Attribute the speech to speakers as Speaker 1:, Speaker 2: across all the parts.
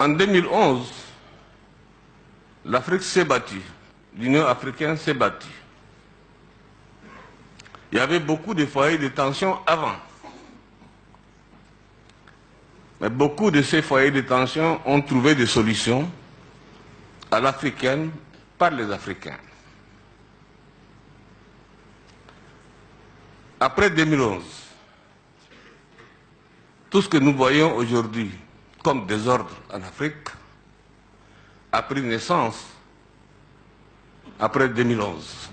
Speaker 1: En 2011, l'Afrique s'est battue, l'Union africaine s'est battue. Il y avait beaucoup de foyers de tension avant. Mais beaucoup de ces foyers de tension ont trouvé des solutions à l'africaine par les Africains. Après 2011, tout ce que nous voyons aujourd'hui comme désordre en Afrique a pris naissance après 2011.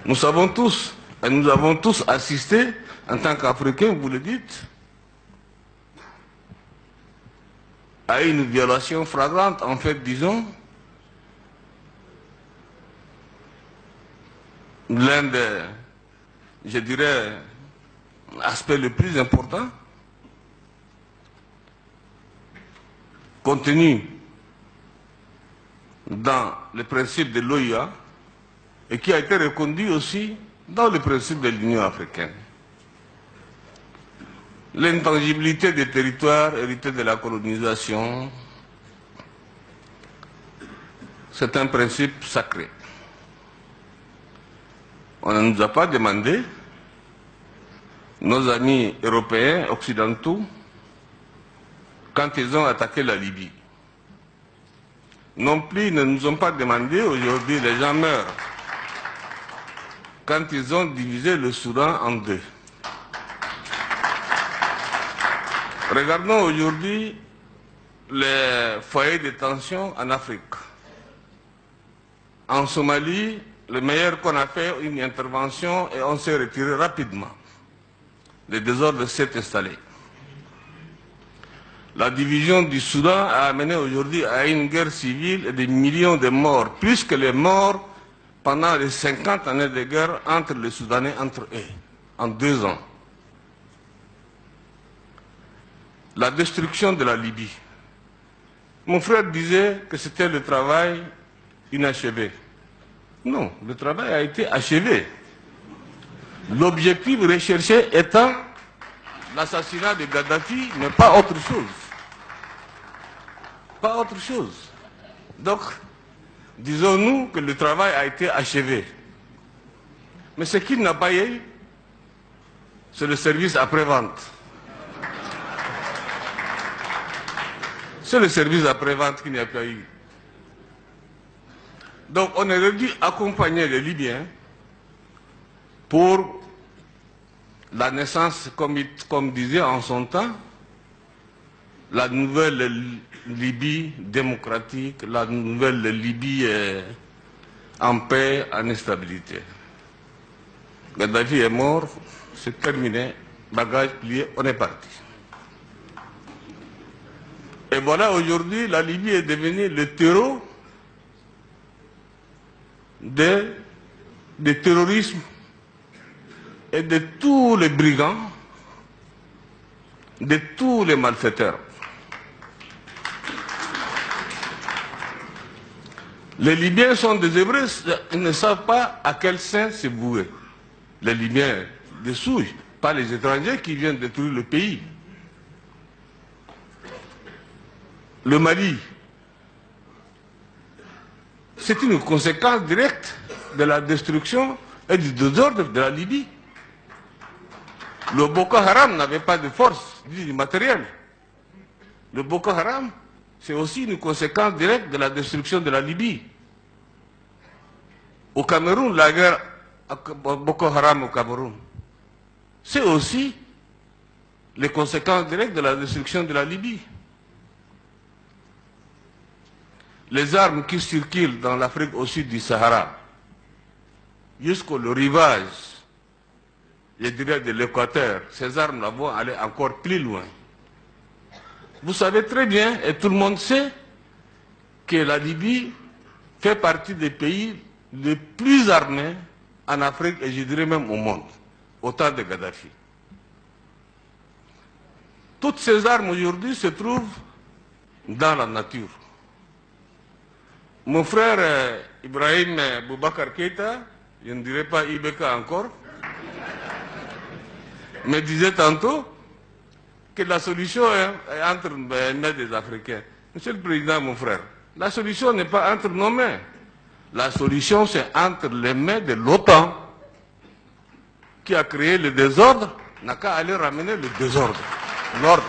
Speaker 1: Nous savons tous, et nous avons tous assisté, en tant qu'Africains, vous le dites, à une violation flagrante, en fait, disons, l'un des, je dirais, aspects le plus important, contenu dans le principe de l'OIA et qui a été reconduit aussi dans le principe de l'Union africaine. L'intangibilité des territoires hérités de la colonisation, c'est un principe sacré. On ne nous a pas demandé, nos amis européens, occidentaux, quand ils ont attaqué la Libye. Non plus, ils ne nous ont pas demandé, aujourd'hui les gens meurent, quand ils ont divisé le Soudan en deux. Regardons aujourd'hui les foyers de tension en Afrique. En Somalie, le meilleur qu'on a fait, une intervention et on s'est retiré rapidement. Le désordre s'est installé. La division du Soudan a amené aujourd'hui à une guerre civile et des millions de morts, plus que les morts pendant les 50 années de guerre entre les Soudanais, entre eux, en 2 ans. La destruction de la Libye. Mon frère disait que c'était le travail inachevé. Non, le travail a été achevé. L'objectif recherché étant l'assassinat de Gaddafi, mais pas autre chose. Pas autre chose. Donc, disons-nous que le travail a été achevé. Mais ce qu'il n'a pas eu, c'est le service après-vente. C'est le service après-vente qu'il n'y a pas eu. Donc, on aurait dû accompagner les Libyens pour la naissance, comme disait en son temps, la nouvelle Libye démocratique, la nouvelle Libye en paix, en stabilité. Gaddafi est mort, c'est terminé, bagage plié, on est parti. Et voilà, aujourd'hui, la Libye est devenue le terreau du terrorisme et de tous les brigands, de tous les malfaiteurs. Les Libyens sont des Hébreux, ils ne savent pas à quel sein se vouer. Les Libyens de souche, pas les étrangers qui viennent détruire le pays. Le Mali, c'est une conséquence directe de la destruction et du désordre de la Libye. Le Boko Haram n'avait pas de force, du matériel. Le Boko Haram, c'est aussi une conséquence directe de la destruction de la Libye. Au Cameroun, la guerre Boko Haram au Cameroun, c'est aussi les conséquences directes de la destruction de la Libye. Les armes qui circulent dans l'Afrique au sud du Sahara, jusqu'au rivage, je dirais, de l'Équateur, ces armes-là vont aller encore plus loin. Vous savez très bien, et tout le monde sait, que la Libye fait partie des pays les plus armés en Afrique, et je dirais même au monde, au temps de Gaddafi. Toutes ces armes aujourd'hui se trouvent dans la nature. Mon frère Ibrahim Boubacar Keïta, je ne dirais pas Ibeka encore, me disait tantôt que la solution est entre les mains des Africains. Monsieur le Président, mon frère, la solution n'est pas entre nos mains. La solution, c'est entre les mains de l'OTAN, qui a créé le désordre, n'a qu'à aller ramener le désordre, l'ordre.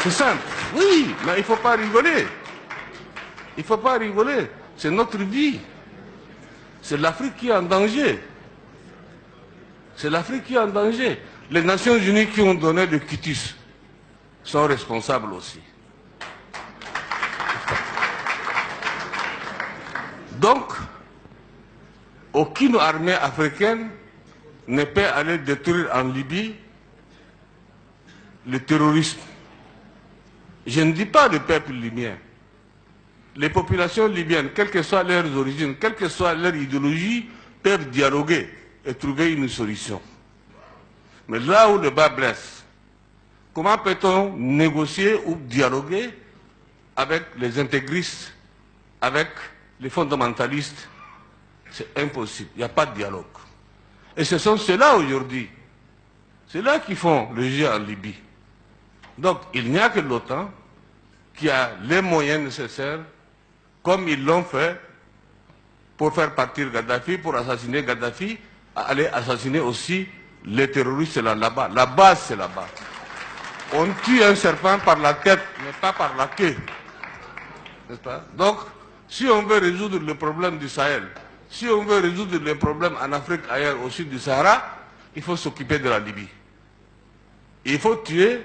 Speaker 1: C'est simple. Oui, mais il ne faut pas rigoler. Il ne faut pas rigoler. C'est notre vie. C'est l'Afrique qui est en danger. C'est l'Afrique qui est en danger. Les Nations Unies qui ont donné le quitus sont responsables aussi. Donc, aucune armée africaine ne peut aller détruire en Libye le terrorisme. Je ne dis pas le peuple libyen. Les populations libyennes, quelles que soient leurs origines, quelle que soit leur idéologie, peuvent dialoguer et trouver une solution. Mais là où le bas blesse, comment peut-on négocier ou dialoguer avec les intégristes, avec les fondamentalistes? C'est impossible, il n'y a pas de dialogue. Et ce sont ceux-là aujourd'hui, ceux-là qui font le jeu en Libye. Donc il n'y a que l'OTAN qui a les moyens nécessaires, comme ils l'ont fait pour faire partir Kadhafi, pour assassiner Kadhafi, aller assassiner aussi les terroristes là-bas. La base, c'est là-bas. On tue un serpent par la tête, mais pas par la queue. N'est-ce pas? Donc, si on veut résoudre le problème du Sahel, si on veut résoudre les problèmes en Afrique, ailleurs, au sud du Sahara, il faut s'occuper de la Libye. Il faut tuer,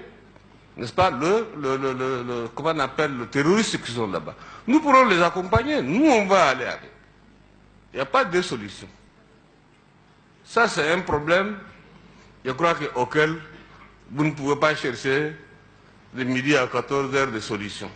Speaker 1: n'est-ce pas, comment on appelle, le terroriste qui sont là-bas. Nous pourrons les accompagner, nous on va aller avec. Il n'y a pas de solution. Ça c'est un problème, je crois auquel vous ne pouvez pas chercher de midi à 14 heures de solution.